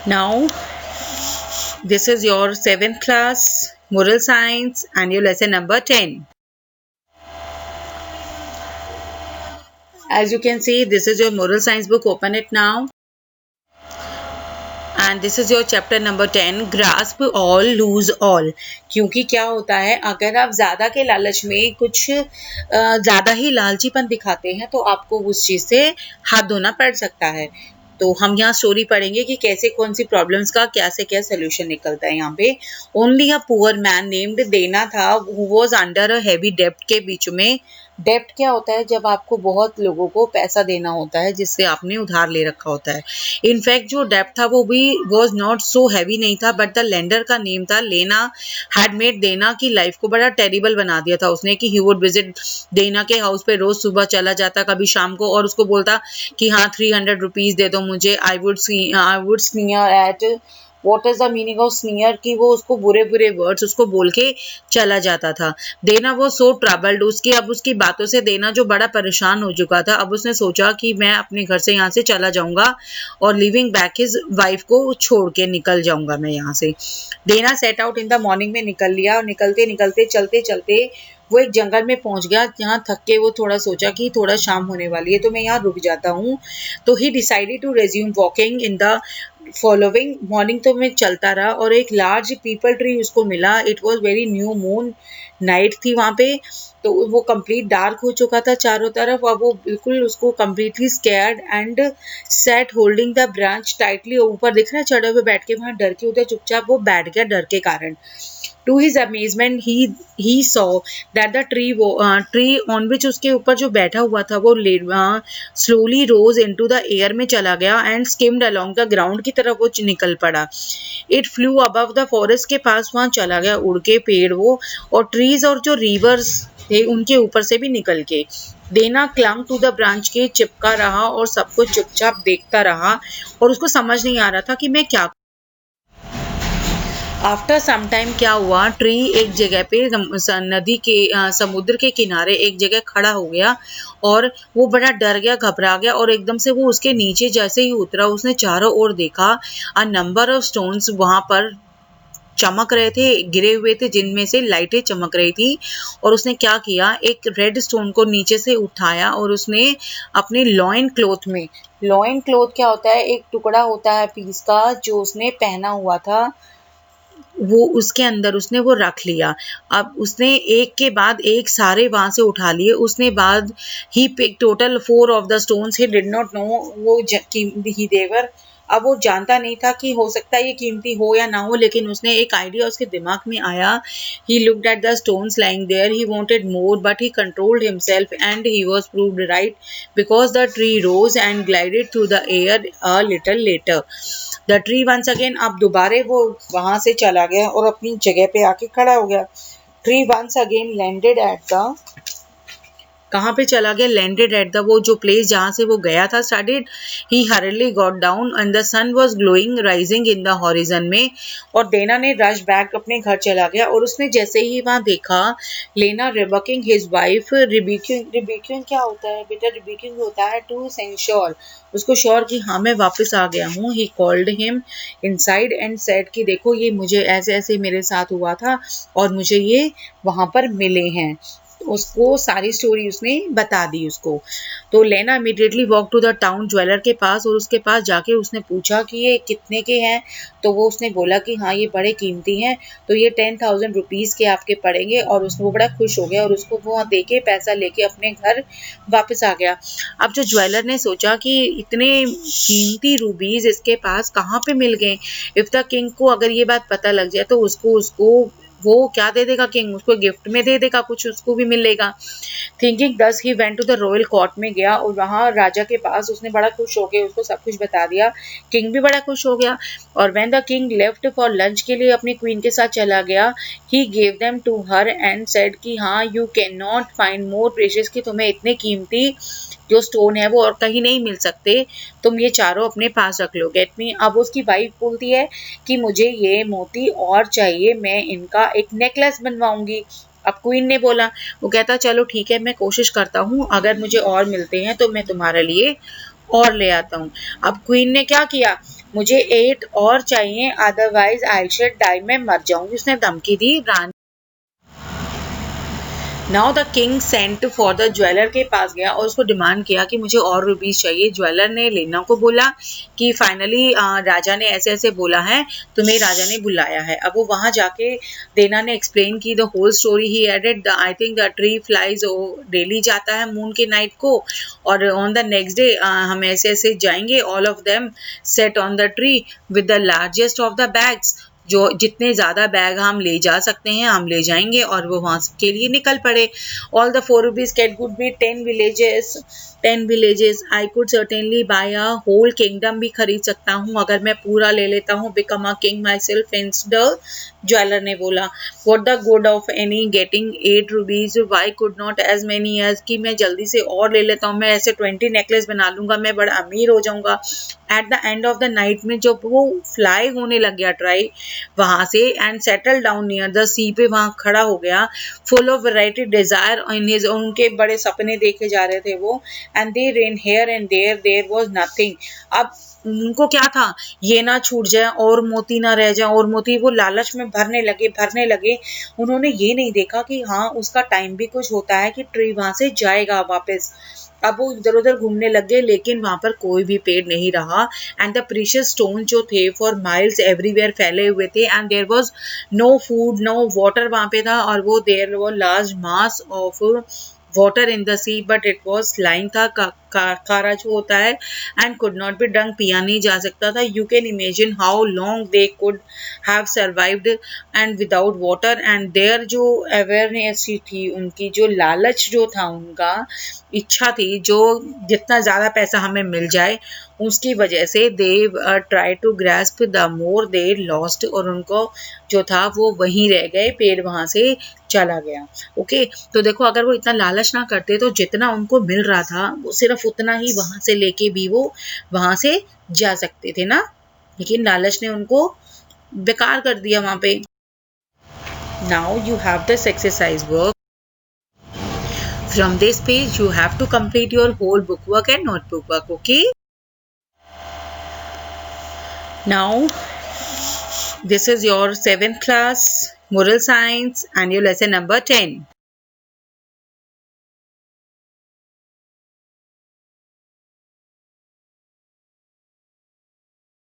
Now, this is your 7th class moral science and your lesson number 10. As you can see, this is your moral science book. Open it now. And this is your chapter number 10, grasp all, lose all. क्योंकि क्या होता है, अगर आप ज़्यादा के लालच में कुछ ज़्यादा ही लालचीपन दिखाते हैं तो आपको उस चीज़ से हाथ धोना पड़ सकता है। तो हम यहाँ स्टोरी पढ़ेंगे कि कैसे कौन सी प्रॉब्लम्स का क्या से क्या सोल्यूशन निकलता है। यहाँ पे only a poor man named देना था, who was under a heavy डेब्ट के बीच में। डेब्ट क्या होता है? जब आपको बहुत लोगों को पैसा देना होता है जिससे आपने उधार ले रखा होता है। इनफैक्ट जो डेब्ट था वो भी वाज नॉट सो हैवी नहीं था, बट द लेंडर का नेम था लेना। हैड मेड देना की लाइफ को बड़ा टेरिबल बना दिया था उसने कि ही वुड विजिट देना के हाउस पे रोज सुबह चला जाता, कभी शाम को, और उसको बोलता कि हाँ 300 रुपीज दे दो मुझे। I would sneer at, what is the meaning of sneer, कि वो उसको बुरे बुरे वर्ड्स उसको बोल के चला जाता था। देना वो सो ट्रबल्ड, अब उसकी बातों से देना जो बड़ा परेशान हो चुका था, अब उसने सोचा कि मैं अपने घर से यहाँ से चला जाऊंगा और लिविंग बैक हिज वाइफ को छोड़ के निकल जाऊंगा मैं यहाँ से। देना set out in the morning में निकल लिया, और निकलते निकलते चलते चलते वो एक जंगल में पहुंच गया। यहाँ थक के वो थोड़ा सोचा कि थोड़ा शाम होने वाली है तो मैं यहाँ रुक जाता हूँ। तो he decided to resume walking in the following morning. तो मैं चलता रहा और एक लार्ज पीपल ट्री उसको मिला। It was very new moon night थी वहाँ पे, तो वो कंप्लीट डार्क हो चुका था चारों तरफ, और वो बिल्कुल उसको completely scared and set holding the branch tightly. ऊपर दिख रहा है चढ़े हुए बैठ के, वहाँ डर के उधर चुपचाप वो बैठ गया डर के कारण। To his amazement, he saw that the tree on which उसके ऊपर जो बैठा हुआ था वो slowly rose into the air में चला गया and skimmed along the ground की तरफ वो निकल पड़ा। It flew above the forest, के पास वहाँ चला गया उड़ के पेड़ वो, और trees और जो rivers थे उनके ऊपर से भी निकल के। देना क्लंग टू द ब्रांच के चिपका रहा और सब कुछ चुपचाप देखता रहा, और उसको समझ नहीं आ रहा था कि मैं क्या। आफ्टर सम टाइम क्या हुआ, ट्री एक जगह पे नदी के समुद्र के किनारे एक जगह खड़ा हो गया, और वो बड़ा डर गया, घबरा गया, और एकदम से वो उसके नीचे जैसे ही उतरा उसने चारों ओर देखा। अ नंबर ऑफ स्टोन्स वहां पर चमक रहे थे, गिरे हुए थे, जिनमें से लाइटें चमक रही थी। और उसने क्या किया, एक रेड स्टोन को नीचे से उठाया और उसने अपने लॉइन क्लोथ में, लॉइन क्लोथ क्या होता है, एक टुकड़ा होता है पीस का जो उसने पहना हुआ था, वो उसके अंदर उसने वो रख लिया। अब उसने एक के बाद एक सारे वहां से उठा लिए। उसने बाद ही pick total 4 of the stones. He did not know वो कीमती देवर। अब वो जानता नहीं था कि हो सकता है ये कीमती हो या ना हो, लेकिन उसने एक आइडिया उसके दिमाग में आया। He looked at the stones lying there, he wanted more but he controlled himself and he was proved right because the tree rose and glided through the air a little later. The tree once again, अब दोबारे वो वहां से चला गया और अपनी जगह पे आके खड़ा हो गया। Tree once again landed at the, कहाँ पे चला गया, लैंडेड एट द, वो जो प्लेस जहां से वो गया था। स्टार्टेड ही हरली got down and the sun was glowing rising in the horizon में। और देना ने रश बैक अपने घर चला गया, और उसने जैसे ही वहां देखा लेना रिबकिंग हिज वाइफ, रिबकिंग क्या होता है बेटा, रिबकिंग होता है टू सेंश्योर, उसको श्योर कि हाँ मैं वापस आ गया हूँ। He called him inside and said कि देखो ये मुझे ऐसे ऐसे मेरे साथ हुआ था और मुझे ये वहां पर मिले हैं। उसको सारी स्टोरी उसने बता दी उसको। तो लेना immediately walk to the town jeweller के पास, और उसके पास जाके उसने पूछा कि ये कितने के हैं। तो वो उसने बोला कि हाँ ये बड़े कीमती हैं, तो ये 10,000 रुपीज़ के आपके पड़ेंगे। और उसको वो बड़ा खुश हो गया और उसको वो दे के पैसा लेके अपने घर वापस आ गया। अब जो ज्वेलर ने सोचा कि इतने कीमती रूबीज इसके पास कहाँ पे मिल गए। इफ द किंग को अगर ये बात पता लग जाए तो उसको वो क्या दे देगा, किंग उसको गिफ्ट में दे देगा, कुछ उसको भी मिलेगा। Thinking thus he went to the royal court में गया, और वहाँ राजा के पास उसने बड़ा खुश हो गया, उसको सब कुछ बता दिया। किंग भी बड़ा खुश हो गया। और when the king left for lunch के लिए अपनी क्वीन के साथ चला गया, he gave them to her and said कि हाँ you can not find more precious, कि तुम्हें इतने कीमती जो स्टोन है वो और कहीं नहीं मिल सकते, तुम ये चारों अपने पास रख लो, गेट मी। अब उसकी वाइफ बोलती है कि मुझे ये मोती और चाहिए, मैं इनका एक नेकलेस बनवाऊंगी। अब क्वीन ने बोला, वो कहता चलो ठीक है मैं कोशिश करता हूँ, अगर मुझे और मिलते हैं तो मैं तुम्हारे लिए और ले आता हूँ। अब क्वीन ने क्या किया, मुझे 8 और चाहिए, अदरवाइज आई शुड डाई, मैं मर जाऊंगी, उसने धमकी दी रानी। Now the king sent for the jeweller के पास गया और उसको डिमांड किया कि मुझे और रुपीज चाहिए। ज्वेलर ने लेना को बोला कि फाइनली राजा ने ऐसे ऐसे बोला है, तुम्हें राजा ने बुलाया है। अब वो वहां जाके देना ने एक्सप्लेन की the whole story. He added I think the tree flies daily जाता है मून के नाइट को, और ऑन द नेक्स्ट डे हम ऐसे ऐसे जाएंगे, all of them set on the tree with the largest of the bags, जो जितने ज्यादा बैग हम ले जा सकते हैं हम ले जाएंगे, और वो वहां के लिए निकल पड़े। All the 4 rupees cat good be 10 villages I could certainly buy a whole kingdom भी खरीद सकता हूँ अगर मैं पूरा ले लेता हूँ, become a king myself instead. Jeweller ने बोला what the good of any getting 8 rupees, why could not as many as, कि मैं जल्दी से और ले लेता हूँ, मैं ऐसे 20 नेकलेस बना लूंगा, मैं बड़ा अमीर हो जाऊंगा। At the end of the night में जब वो फ्लाई होने लग गया ट्राई वहां से, and settle down near the sea, पे वहां खड़ा हो गया, full of variety desire in his, उनके बड़े सपने देखे जा रहे थे वो, and they ran here and there was nothing. अब उनको क्या था, ये ना छूट जाए और मोती ना रह जाए और मोती, वो लालच में भरने लगे। उन्होंने ये नहीं देखा कि हाँ उसका टाइम भी कुछ होता है कि ट्री वहां से जाएगा वापस। अब वो इधर उधर घूमने लग गए लेकिन वहां पर कोई भी पेड़ नहीं रहा, एंड द प्रीशियस स्टोन जो थे फॉर माइल्स एवरीवेयर फैले हुए थे, and there was no food no water वहां पे था, और वो there was large mass of water in the sea but it was lying था, खारा जो होता है, and could not be drunk, पिया नहीं जा सकता था। You can imagine how long they could have survived and without water, and there जो अवेयरनेस थी उनकी, जो लालच जो था उनका, इच्छा थी जो जितना ज्यादा पैसा हमें मिल जाए, उसकी वजह से they try to grasp the more they lost, और उनको जो था वो वहीं रह गए, पेड़ वहां से चला गया। ओके, तो देखो अगर वो इतना लालच ना करते तो जितना उनको मिल रहा था वो सिर्फ उतना ही वहां से लेके भी वो वहां से जा सकते थे ना, लेकिन लालच ने उनको बेकार कर दिया वहां पे। Now you have this exercise work. From this page, you have to complete your whole bookwork and notebook work, okay? Now, this is your 7th class moral science and your lesson number 10.